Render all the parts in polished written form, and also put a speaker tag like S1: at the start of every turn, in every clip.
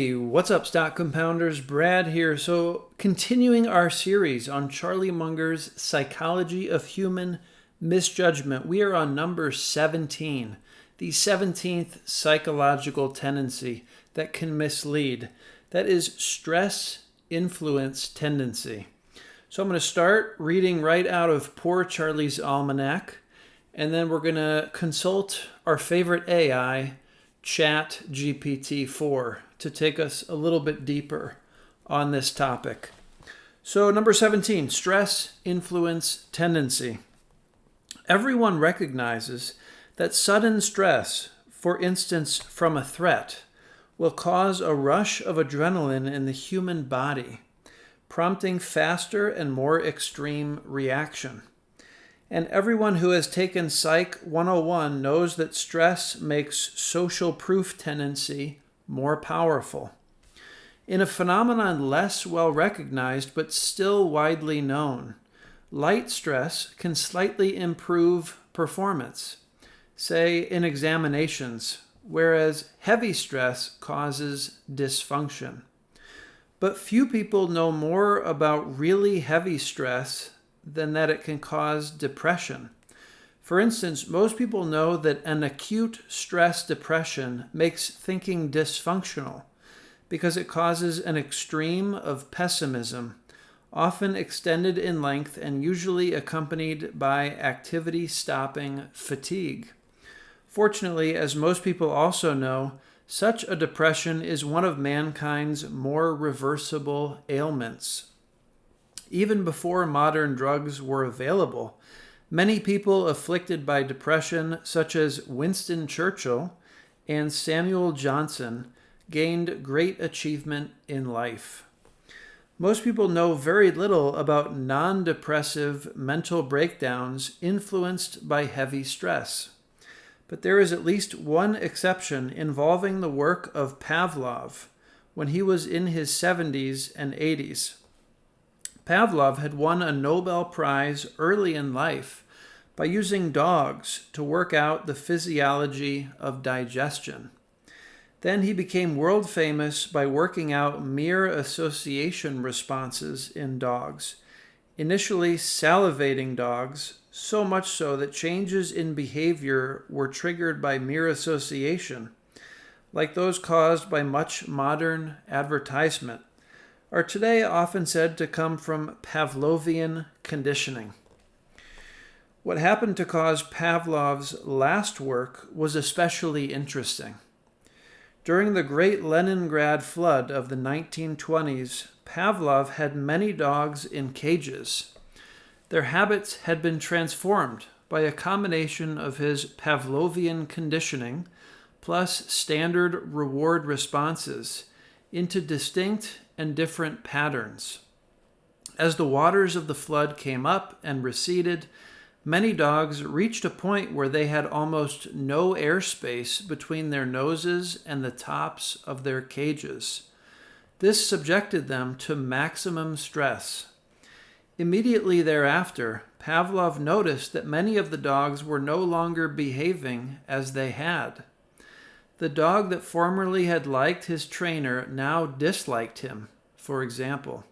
S1: Hey, what's up, stock compounders? Brad here. So, continuing our series on Charlie Munger's Psychology of Human Misjudgment, we are on number 17, the 17th psychological tendency that can mislead. That is stress-influence tendency. So, I'm going to start reading right out of Poor Charlie's Almanack, and then we're going to consult our favorite AI, ChatGPT-4, to take us a little bit deeper on this topic. So, number 17, stress-influence tendency. Everyone recognizes that sudden stress, for instance from a threat, will cause a rush of adrenaline in the human body, prompting faster and more extreme reaction. And everyone who has taken Psych 101 knows that stress makes social proof tendency more powerful. In a phenomenon less well recognized but still widely known, light stress can slightly improve performance, say in examinations, whereas heavy stress causes dysfunction. But few people know more about really heavy stress than that it can cause depression. For instance, most people know that an acute stress depression makes thinking dysfunctional because it causes an extreme of pessimism, often extended in length and usually accompanied by activity-stopping fatigue. Fortunately, as most people also know, such a depression is one of mankind's more reversible ailments. Even before modern drugs were available, many people afflicted by depression, such as Winston Churchill and Samuel Johnson, gained great achievement in life. Most people know very little about non-depressive mental breakdowns influenced by heavy stress. But there is at least one exception involving the work of Pavlov when he was in his 70s and 80s. Pavlov had won a Nobel Prize early in life by using dogs to work out the physiology of digestion. Then he became world famous by working out mere association responses in dogs, initially salivating dogs, so much so that changes in behavior were triggered by mere association, like those caused by much modern advertisement, are today often said to come from Pavlovian conditioning. What happened to cause Pavlov's last work was especially interesting. During the Great Leningrad Flood of the 1920s, Pavlov had many dogs in cages. Their habits had been transformed by a combination of his Pavlovian conditioning plus standard reward responses into distinct and different patterns. As the waters of the flood came up and receded, many dogs reached a point where they had almost no airspace between their noses and the tops of their cages. This subjected them to maximum stress. Immediately thereafter, Pavlov noticed that many of the dogs were no longer behaving as they had. The dog that formerly had liked his trainer now disliked him, for example.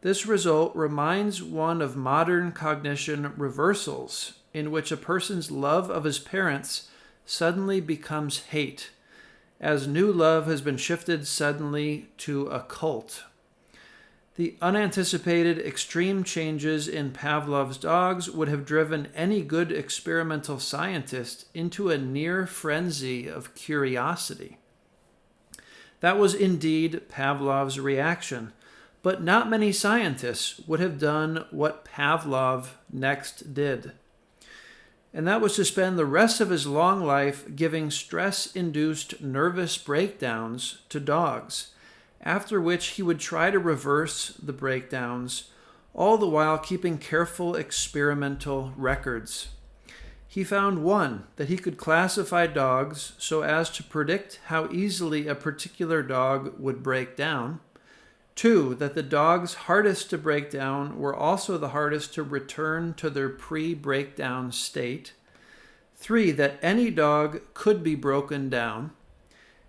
S1: This result reminds one of modern cognition reversals, in which a person's love of his parents suddenly becomes hate, as new love has been shifted suddenly to a cult. The unanticipated extreme changes in Pavlov's dogs would have driven any good experimental scientist into a near frenzy of curiosity. That was indeed Pavlov's reaction, but not many scientists would have done what Pavlov next did. And that was to spend the rest of his long life giving stress-induced nervous breakdowns to dogs, after which he would try to reverse the breakdowns, all the while keeping careful experimental records. He found one, that he could classify dogs so as to predict how easily a particular dog would break down. 2, that the dogs hardest to break down were also the hardest to return to their pre-breakdown state. 3, that any dog could be broken down.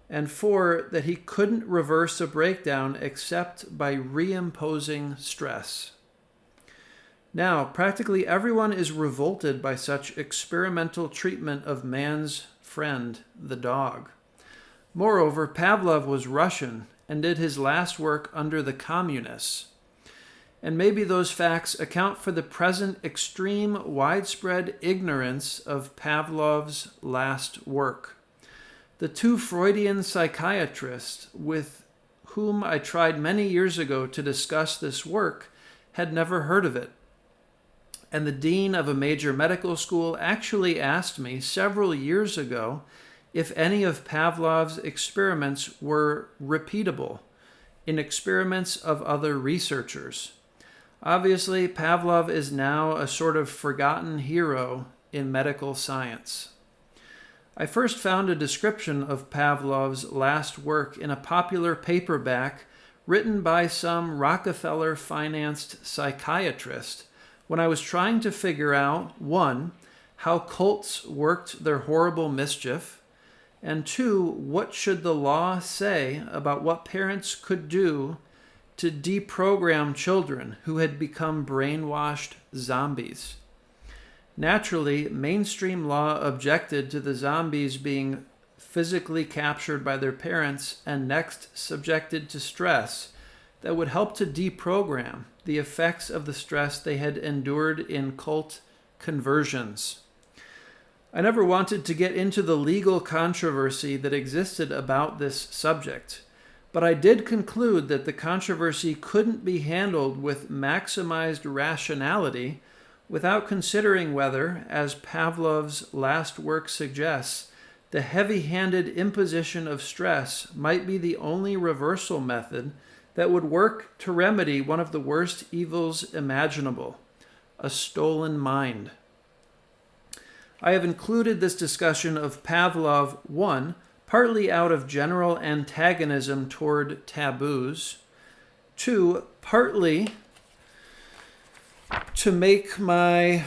S1: And 4, that he couldn't reverse a breakdown except by reimposing stress. Now, practically everyone is revolted by such experimental treatment of man's friend, the dog. Moreover, Pavlov was Russian and did his last work under the communists. And maybe those facts account for the present extreme widespread ignorance of Pavlov's last work. The 2 Freudian psychiatrists with whom I tried many years ago to discuss this work had never heard of it. And the dean of a major medical school actually asked me several years ago if any of Pavlov's experiments were repeatable in experiments of other researchers. Obviously, Pavlov is now a sort of forgotten hero in medical science. I first found a description of Pavlov's last work in a popular paperback written by some Rockefeller-financed psychiatrist when I was trying to figure out, 1, how cults worked their horrible mischief, and 2, what should the law say about what parents could do to deprogram children who had become brainwashed zombies. Naturally, mainstream law objected to the zombies being physically captured by their parents and next subjected to stress that would help to deprogram the effects of the stress they had endured in cult conversions. I never wanted to get into the legal controversy that existed about this subject, but I did conclude that the controversy couldn't be handled with maximized rationality without considering whether, as Pavlov's last work suggests, the heavy-handed imposition of stress might be the only reversal method that would work to remedy one of the worst evils imaginable, a stolen mind. I have included this discussion of Pavlov, 1, partly out of general antagonism toward taboos, 2, partly to make my,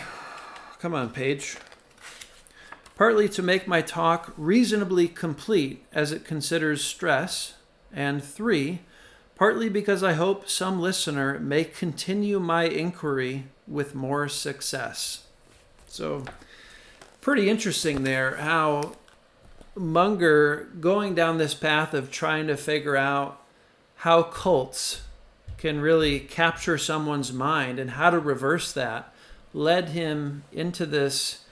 S1: partly to make my talk reasonably complete as it considers stress, and 3, partly because I hope some listener may continue my inquiry with more success. So, pretty interesting there how Munger, going down this path of trying to figure out how cults can really capture someone's mind and how to reverse that, led him into this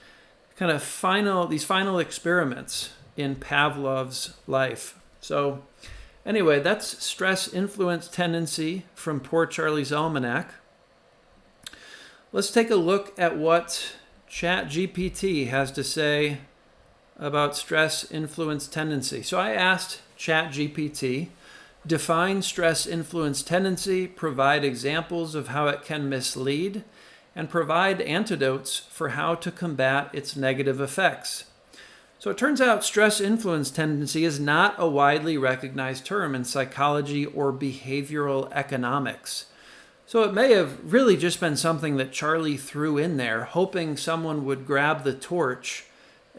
S1: kind of these final experiments in Pavlov's life. So anyway, that's Stress-Influence Tendency from Poor Charlie's Almanack. Let's take a look at what ChatGPT has to say about stress-influence tendency. So I asked ChatGPT, define stress-influence tendency, provide examples of how it can mislead, and provide antidotes for how to combat its negative effects. So it turns out stress-influence tendency is not a widely recognized term in psychology or behavioral economics. So it may have really just been something that Charlie threw in there, hoping someone would grab the torch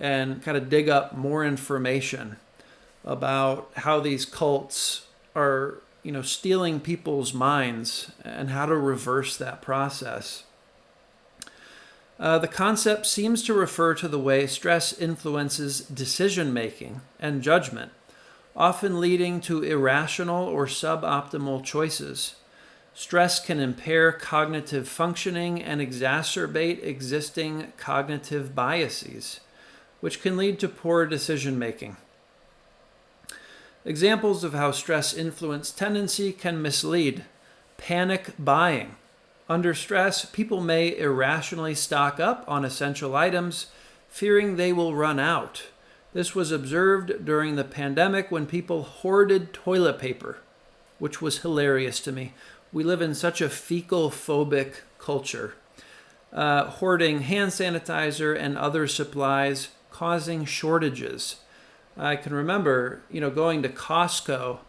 S1: and kind of dig up more information about how these cults are, stealing people's minds and how to reverse that process. The concept seems to refer to the way stress influences decision-making and judgment, often leading to irrational or suboptimal choices. Stress can impair cognitive functioning and exacerbate existing cognitive biases, which can lead to poor decision-making. Examples of how stress-influence tendency can mislead: panic buying. Under stress, people may irrationally stock up on essential items, fearing they will run out. This was observed during the pandemic when people hoarded toilet paper, which was hilarious to me. We live in such a fecal-phobic culture. Hoarding hand sanitizer and other supplies, causing shortages. I can remember, going to Costco,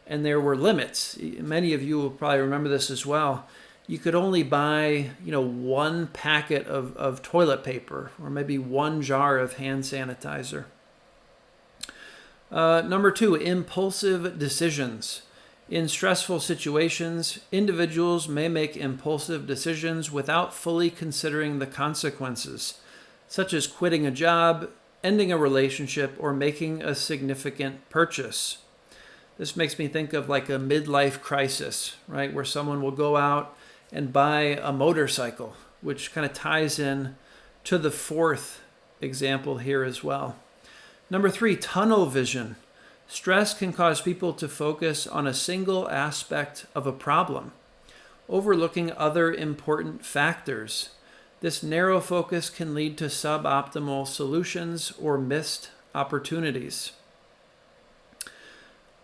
S1: and there were limits. Many of you will probably remember this as well. You could only buy, one packet of toilet paper or maybe one jar of hand sanitizer. Number 2, impulsive decisions. In stressful situations, individuals may make impulsive decisions without fully considering the consequences, such as quitting a job, ending a relationship, or making a significant purchase. This makes me think of like a midlife crisis, right? Where someone will go out and buy a motorcycle, which kind of ties in to the fourth example here as well. Number 3, tunnel vision. Stress can cause people to focus on a single aspect of a problem, overlooking other important factors. This narrow focus can lead to suboptimal solutions or missed opportunities.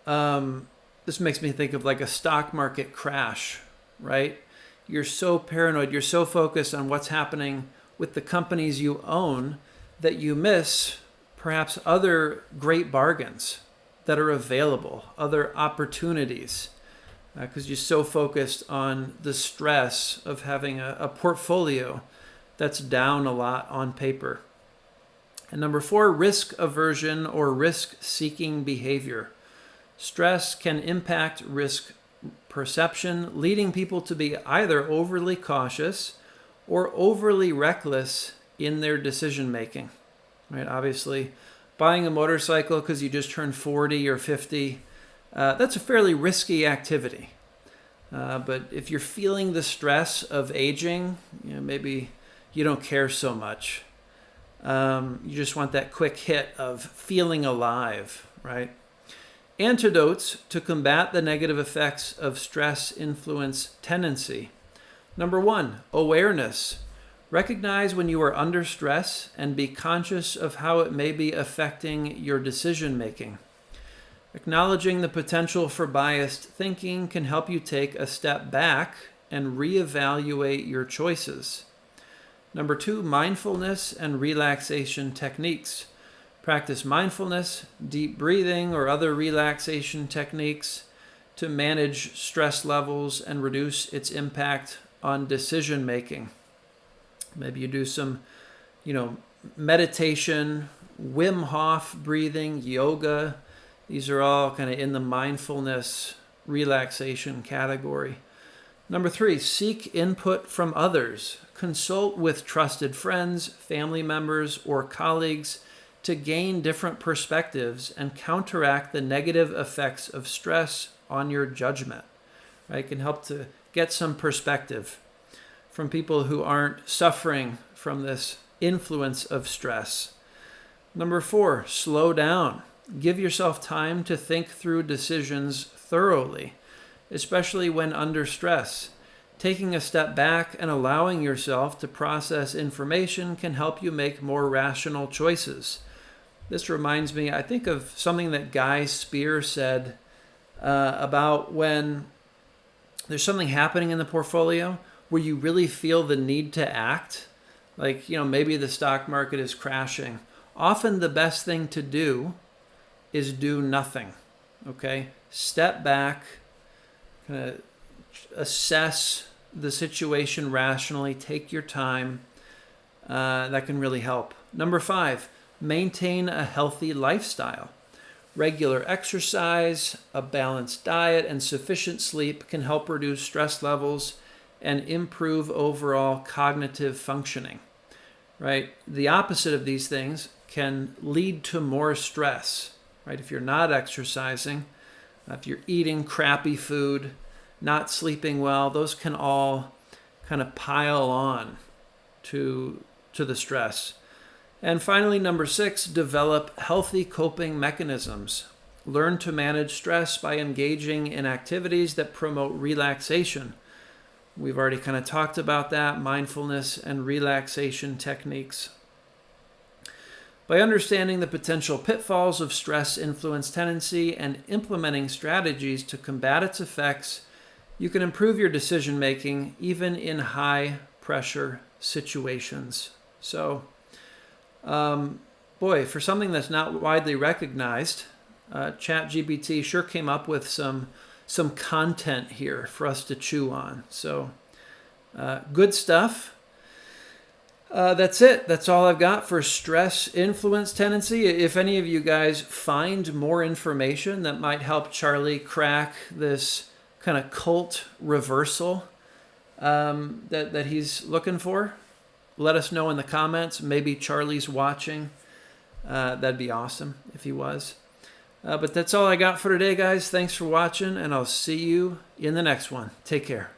S1: This makes me think of like a stock market crash, right? You're so paranoid, you're so focused on what's happening with the companies you own that you miss perhaps other great bargains that are available, other opportunities, because you're so focused on the stress of having a portfolio that's down a lot on paper. And number 4, risk aversion or risk-seeking behavior. Stress can impact risk perception, leading people to be either overly cautious or overly reckless in their decision-making. Right? Obviously, buying a motorcycle because you just turned 40 or 50, that's a fairly risky activity. But if you're feeling the stress of aging, maybe you don't care so much. You just want that quick hit of feeling alive, right? Antidotes to combat the negative effects of stress-influence tendency. Number 1, awareness. Recognize when you are under stress and be conscious of how it may be affecting your decision making. Acknowledging the potential for biased thinking can help you take a step back and reevaluate your choices. Number 2, mindfulness and relaxation techniques. Practice mindfulness, deep breathing, or other relaxation techniques to manage stress levels and reduce its impact on decision making. Maybe you do some, meditation, Wim Hof breathing, yoga. These are all kind of in the mindfulness relaxation category. Number 3, seek input from others. Consult with trusted friends, family members, or colleagues to gain different perspectives and counteract the negative effects of stress on your judgment. Right? It can help to get some perspective from people who aren't suffering from this influence of stress. Number 4, slow down. Give yourself time to think through decisions thoroughly, especially when under stress. Taking a step back and allowing yourself to process information can help you make more rational choices. This reminds me, I think, of something that Guy Spear said about when there's something happening in the portfolio where you really feel the need to act, like, maybe the stock market is crashing. Often the best thing to do is do nothing, okay? Step back, kind of assess the situation rationally, take your time. That can really help. Number 5, maintain a healthy lifestyle. Regular exercise, a balanced diet, and sufficient sleep can help reduce stress levels and improve overall cognitive functioning, right? The opposite of these things can lead to more stress, right? If you're not exercising, if you're eating crappy food, not sleeping well, those can all kind of pile on to the stress. And finally, number 6, develop healthy coping mechanisms. Learn to manage stress by engaging in activities that promote relaxation. We've already kind of talked about that, mindfulness and relaxation techniques. By understanding the potential pitfalls of stress-influence tendency and implementing strategies to combat its effects, you can improve your decision-making even in high-pressure situations. So, for something that's not widely recognized, ChatGPT sure came up with some content here for us to chew on. So, good stuff. That's it. That's all I've got for stress influence tendency. If any of you guys find more information that might help Charlie crack this kind of cult reversal that he's looking for, let us know in the comments. Maybe Charlie's watching. That'd be awesome if he was. But that's all I got for today, guys. Thanks for watching, and I'll see you in the next one. Take care.